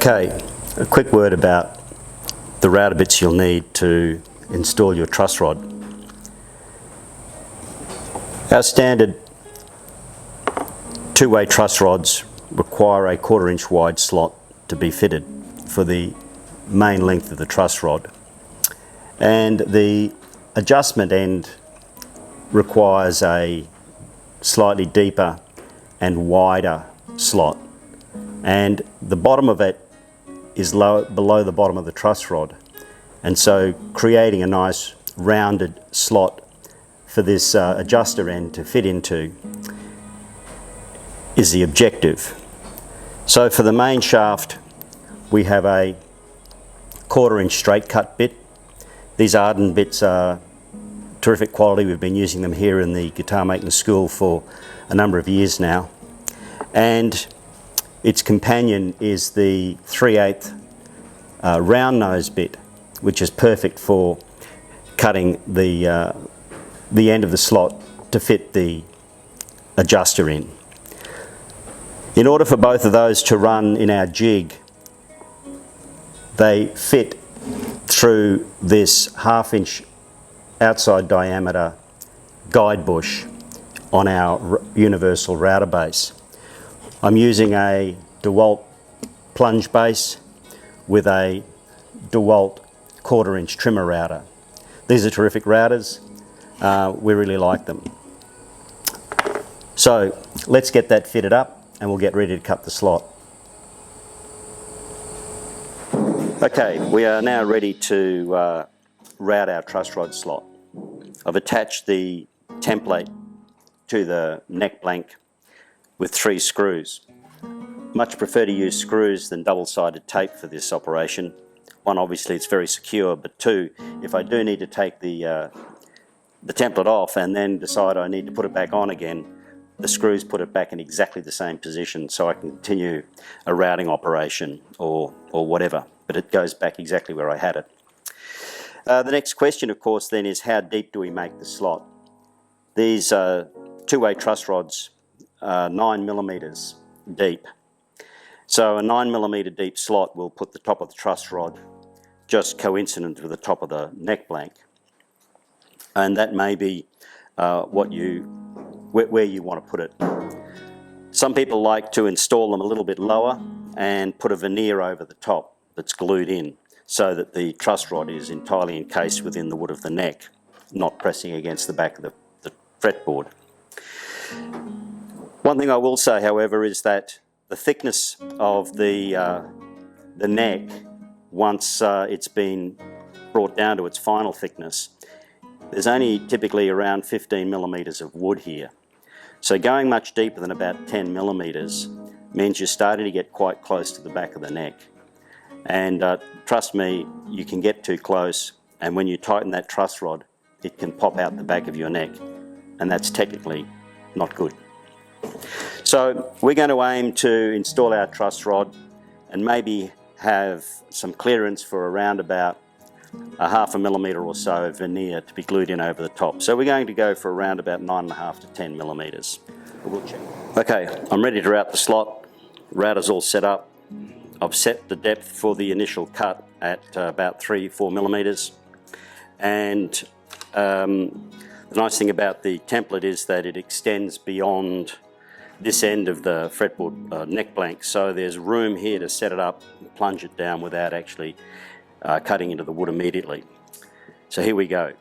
Okay, a quick word about the router bits you'll need to install your truss rod. Our standard two-way truss rods require a 1/4 inch wide slot to be fitted for the main length of the truss rod, and the adjustment end requires a slightly deeper and wider slot, and the bottom of it is below the bottom of the truss rod, and so creating a nice rounded slot for this adjuster end to fit into is the objective. So for the main shaft we have a 1/4 inch straight cut bit. These Arden bits are terrific quality. We've been using them here in the guitar making school for a number of years now, and its companion is the 3/8 round nose bit, which is perfect for cutting the end of the slot to fit the adjuster in. In order for both of those to run in our jig, they fit through this 1/2 inch outside diameter guide bush on our universal router base. I'm using a DeWalt plunge base with a DeWalt 1/4 inch trimmer router. These are terrific routers. We really like them. So let's get that fitted up and we'll get ready to cut the slot. Okay, we are now ready to route our truss rod slot. I've attached the template to the neck blank with 3 screws. Much prefer to use screws than double-sided tape for this operation. One, obviously it's very secure, but 2, if I do need to take the template off and then decide I need to put it back on again, the screws put it back in exactly the same position so I can continue a routing operation or whatever, but it goes back exactly where I had it. The next question, of course, then is how deep do we make the slot? These two-way truss rods are 9mm deep. So a 9mm deep slot will put the top of the truss rod just coincident with the top of the neck blank. And that may be where you want to put it. Some people like to install them a little bit lower and put a veneer over the top that's glued in so that the truss rod is entirely encased within the wood of the neck, not pressing against the back of the fretboard. One thing I will say, however, is that the thickness of the neck, once it's been brought down to its final thickness, there's only typically around 15mm of wood here. So going much deeper than about 10mm means you're starting to get quite close to the back of the neck. And trust me, you can get too close, and when you tighten that truss rod, it can pop out the back of your neck, and that's technically not good. So we're going to aim to install our truss rod and maybe have some clearance for around about a 1/2mm or so of veneer to be glued in over the top. So we're going to go for around about 9.5 to 10mm. But we'll check. Okay, I'm ready to route the slot. Router's all set up. I've set the depth for the initial cut at about 3-4mm. And the nice thing about the template is that it extends beyond this end of the fretboard neck blank, so there's room here to set it up and plunge it down without actually cutting into the wood immediately. So here we go.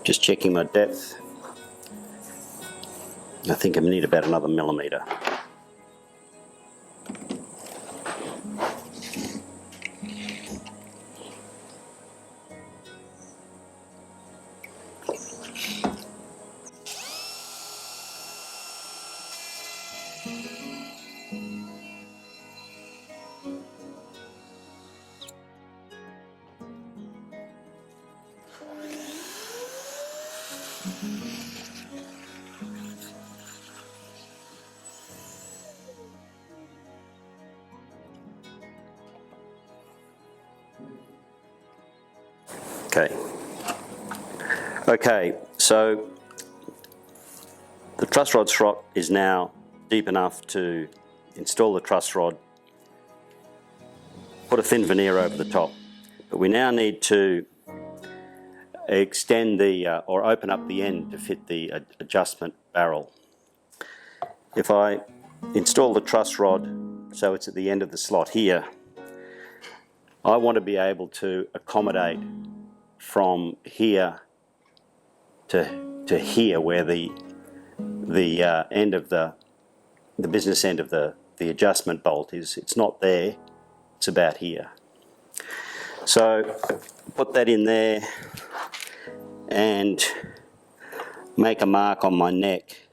Just checking my depth. I think I need about another millimetre. Okay, so the truss rod slot is now deep enough to install the truss rod, put a thin veneer over the top, but we now need to extend or open up the end to fit the adjustment barrel. If I install the truss rod so it's at the end of the slot here, I want to be able to accommodate from here to here, where the end of the business end of the adjustment bolt is. It's not there, it's about here. So put that in there and make a mark on my neck,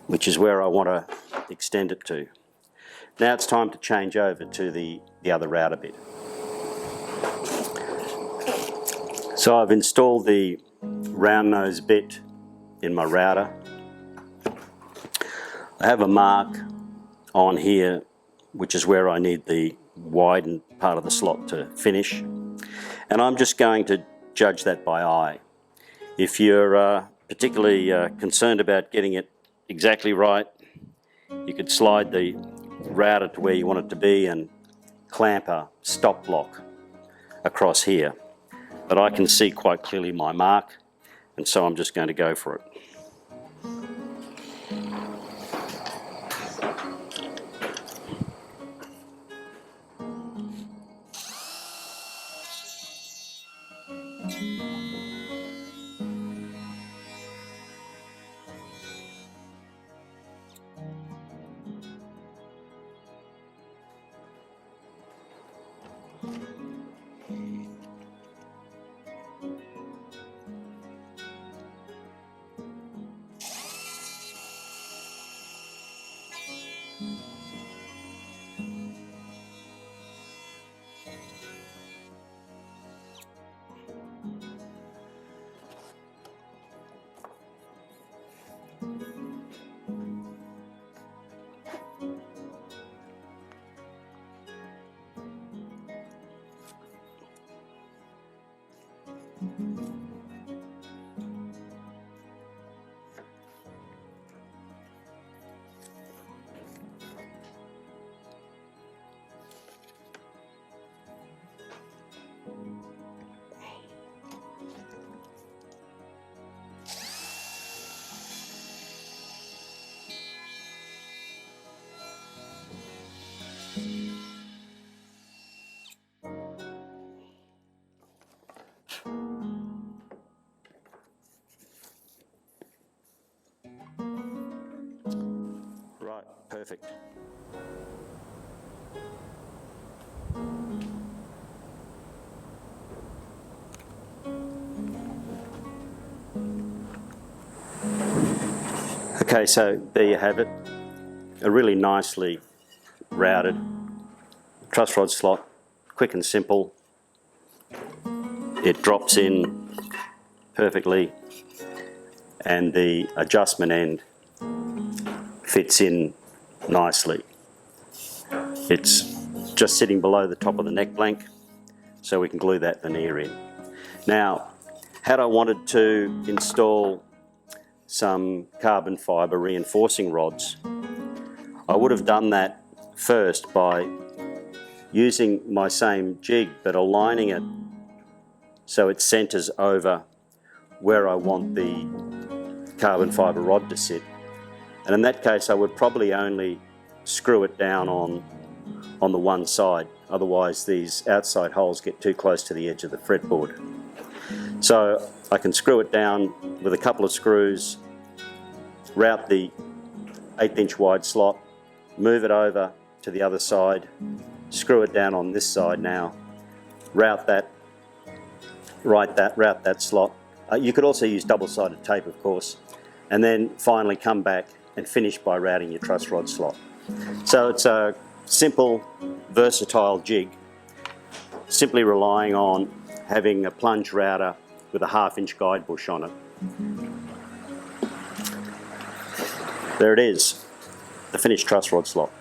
which is where I want to extend it to. Now it's time to change over to the other router bit. So I've installed the round nose bit in my router. I have a mark on here, which is where I need the widened part of the slot to finish. And I'm just going to judge that by eye. If you're particularly concerned about getting it exactly right, you could slide the router to where you want it to be and clamp a stop block across here. But I can see quite clearly my mark, and so I'm just going to go for it. Right, perfect. Okay, so there you have it. A really nicely routed truss rod slot, quick and simple. It drops in perfectly, and the adjustment end fits in nicely. It's just sitting below the top of the neck blank, so we can glue that veneer in. Now, had I wanted to install some carbon fibre reinforcing rods, I would have done that first by using my same jig but aligning it so it centres over where I want the carbon fibre rod to sit. And in that case I would probably only screw it down on the one side, otherwise these outside holes get too close to the edge of the fretboard. So I can screw it down with a couple of screws, route the 1/8 inch wide slot, move it over to the other side, screw it down on this side now, route that slot. You could also use double-sided tape, of course, and then finally come back and finish by routing your truss rod slot. So it's a simple, versatile jig, simply relying on having a plunge router with a 1/2 inch guide bush on it. There it is, the finished truss rod slot.